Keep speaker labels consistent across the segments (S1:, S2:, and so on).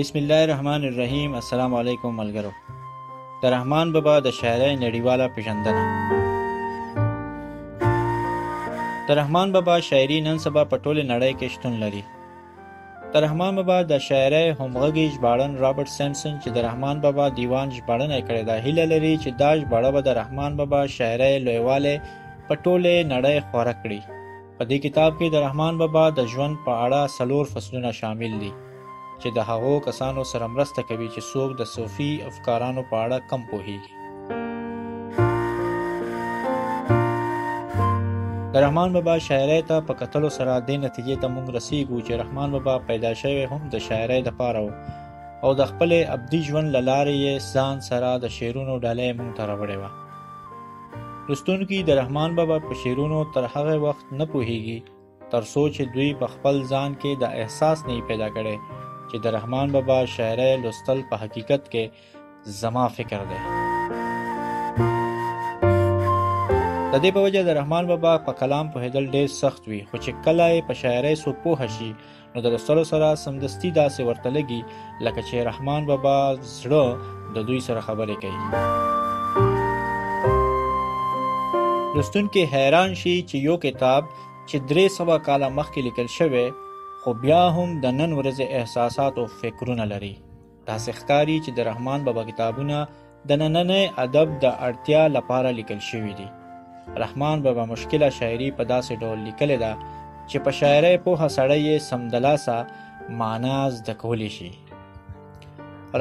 S1: बिस्मिल्लाहिर्रहमानिर्रहीम। अस्सलाम वालेकुम मलगरो। د رحمان بابا د شاعرۍ نړیواله پیژندنه. د رحمان بابا شاعري نن سبا په ټوله نړۍ کې شتون لري. د رحمان بابا د شاعرۍ همغږي ژباړن رابرټ سیمپسن چې د رحمان بابا دیوان ژباړنه کړې ده، هیله لري چې دا ژباړه به د رحمان بابا شاعرۍ لویوالی په ټوله نړۍ خوره کړي. په دې کتاب کې د رحمان بابا د ژوند په اړه 4 فصلونه شامل دي چې د هغو کسانو سره مرسته کوي چې څوک د صوفي افکارانو په اړه کم پوهیږي. د رحمان بابا شاعرۍ ته په کتلو سره دې نتیجې ته موږ رسیږو چې رحمان بابا پیدا شوی هم د شاعرۍ دپاره و او د خپلې ابدي ژوند له لارې یې ځان سره د شعرونو ډالۍ موږ ته راوړې وه. لوستونکي د رحمان بابا په شعرونو تر هغه وخت نه پوهیږي تر څو چې دوی په خپل ځان کې د احساس نه پیدا کړي چې د رحمان بابا شاعرۍ لوستل په حقیقت کې زما فکر دی. د دې په وجه د رحمان بابا په کلام پوهېدل ډېر سخت وي، خو چې کله یې په شاعرۍ څوک پوهه شي نو د لوستلو سره سمدستي داسې ورته لګي لکه چې رحمان بابا زړه د دوی سره خبرې کوي. لوستونکي حیران شي چې یو کتاب چې 300 کاله مخکې لیکل شوی خو بیا هم د نن ورځې احساسات او فکرونه لري. داسې ښکاري چې د رحمان بابا کتابونه د نننۍ ادب د اړتیا لپاره لیکل شوي دي. رحمان بابا مشکله شاعري په داسې ډول لیکلې ده چې په شاعرۍ پوهه سړی یې سمدلاسه معنا زده کولی شي.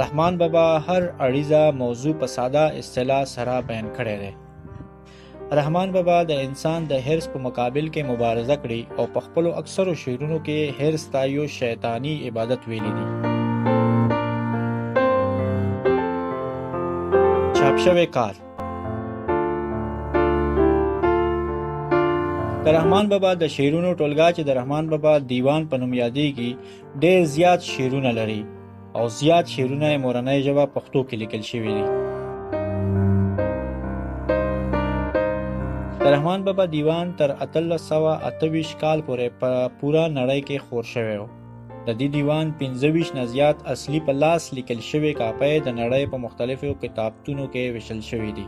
S1: رحمان بابا هر اړیزه موضوع په ساده اصطلاح سره بیان کړی دی. رحمان بابا د انسان د حرص په مقابل کې مبارزه کړې او په خپلو اکثرو شعرونو کې حرص ته یو شیطانی عبادت ویلی دي. چاپ شوی کال د رحمان بابا د شعرونو ټولګه چې د رحمان بابا دیوان په نوم یادېږي ډېر زیات شعرونه لري او زیات شعرونه یې مورنۍ ژبه پښتو کې لیکل شوي دي. د رحمان بابا دیوان تر 1828 کال پورې په پورا نړۍ کې خور شوی و. د دې دیوان 25 نه زیات اصلي په لاس لیکل شوی کاپۍ د نړۍ په مختلفو کتابتونو کې ویشل شوي دي.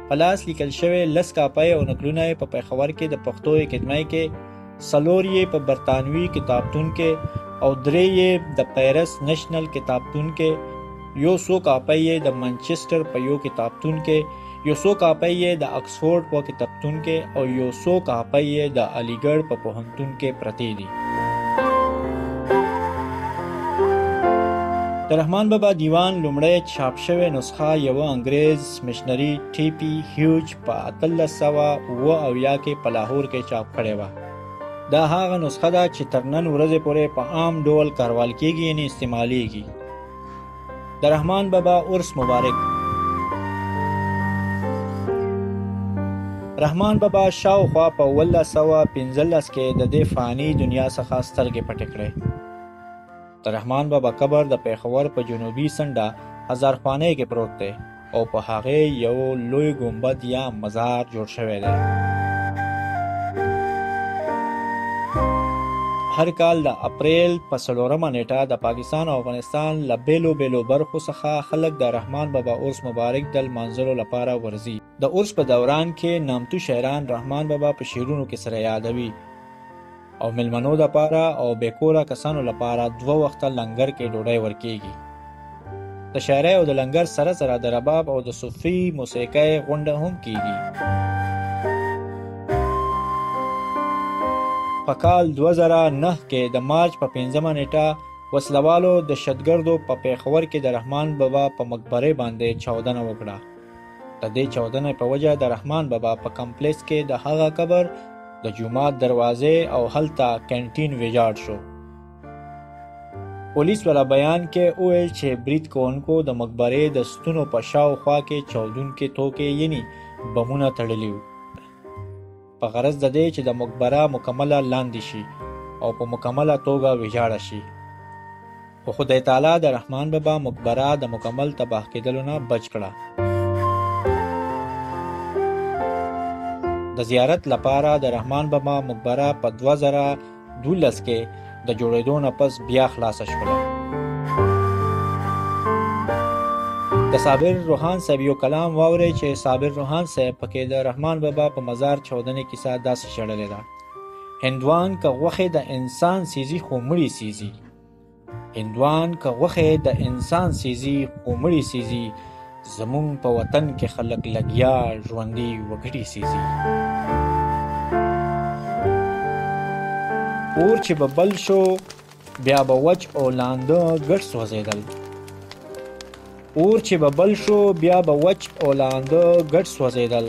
S1: په لاس لیکل شوی 10 کاپۍ او نقلونه په پېښور کې د پښتو اکیډمۍ کې، 4 یې په برطانوي کتابتون کې او 3 یې د پیرس نېشنل کتابتون کې، 100 کاپۍ یې د منچسټر په یو کتابتون کې، 100 کاپۍ یې د اکسفورډ په کتابتون کې او 100 کاپۍ یې د علیګړ په پوهنتون کې پرتې دي. د رحمان بابا دیوان لومړی چاپ شوی نسخه یوه انګریز مشنري ټي پي هیوج په 1878 کې په لاهور کې چاپ کړې وه. دا هغه نسخه ده چې تر نن ورځې پورې په عام ډول کارول کیږي یعنې استعمالیږي. د رحمان بابا عرس مبارک. رحمان بابا شاوخوا په 1915 کې د دې فانی دنیا څخه سترګې پټې کړې. د رحمان بابا قبر د پېښور په جنوبي څنډه هزارخوانۍ کې پروت دی او په هغې یو لوی ګنبد یا مزار جوړ شوی دی. هر کال د اپریل په 4مه نیټه د پاکستان او افغانستان له بیلو بیلو برخو څخه خلک د رحمان بابا عرس مبارک د لمانځلو لپاره ورځي. د عرس په دوران کې نامتو شاعران رحمان بابا په شعرونو کې سره یادوي او مېلمنو دپاره او بېکوره کسانو لپاره 2 وخته لنګر کې ډوډۍ ورکیږي. د شاعرۍ او د لنګر سره سره د رباب او د صوفي موسیقۍ غونډه هم کیږي. په کال 2009 کې د مارچ په 5مه نیټه وسلوالو د شتګردو په پېښور کې د رحمان بابا په مقبرې باندې چاودنه وکړه. د دې چاودنې په وجه د رحمان بابا په کمپلیکس کې د هغه قبر، د جومات دروازې او هلته کینټین ویجاړ شو. پولیس والا بیان کې وویل چې برید کوونکو د مقبرې د ستونو په شاوخوا کې چاودونکي توکي یعنی بمونه تړلي وو په غرض د دې چې د مقبره مکمله لاندې شي او په مکمله توګه ویجاړه شي. خو خدای تعالی د رحمان بابا مقبره د مکمل تباه کېدلو نه بچ کړه. د زیارت لپاره د رحمان بابا مقبره په 2012 کې د جوړېدو نه پس بیا خلاصه شوله. د صابر روحان صاحب یو کلام واورئ چې صابر روحان صاحب پکې د رحمان بابا په مزار چودنې کیسه داسې شړلې ده: هندوان که غوښې د انسان سیزي خو مړی سیزي، هندوان که غوښې د انسان سیزي خو مړی سیزي، زمون په وطن کې خلک لګیا ژوندي وګړي سیزي. اور چې به بل شو بیا به وچ او لانده ګډ سوځېدل، اور چې به بل شو بیا به وچ او لانده ګډ سوځېدل،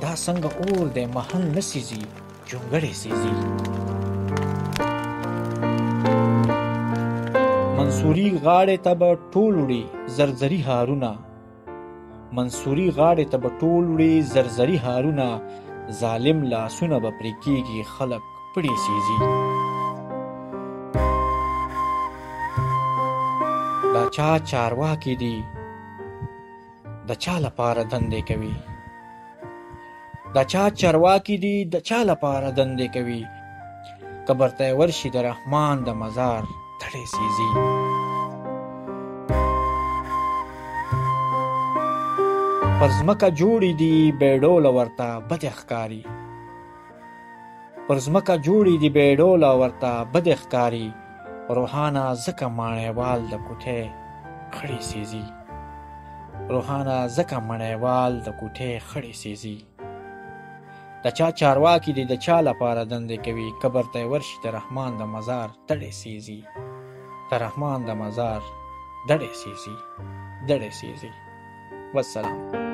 S1: دا څنګه اور دی محل نه سیزي جونګړې سیزي. منصوري غاړې ته به ټول وړي زرزري هارونه، منصوري غاړې ته به ټول وړي زرزري هارونه، ظالم لاسونه به پرې کېږي خلک پړې سیزي. دا چا چارواکي دي د چا لپاره دندې کوي، دا چا چارواکي دي د چا لپاره دندې کوي، قبر ته ورشي د رحمان د مزار تړې سیزي. پر ځمکه جوړې دي بیډوله ورته بدې ښکاري، پر ځمکه جوړې دي بیډوله ورته بدې ښکاري، روحانه ځکه ماڼیوال د کوټې خړې سیزي، روحانه ځکه ماڼیوال د کوټې خړې سیزي. د چا چارواکي دي د چا لپاره دندې کوي، قبر ته ورشي د رحمان د مزار دړې سیزي، د رحمان د مزار دړې سیزي دړې سیزي. والسلام.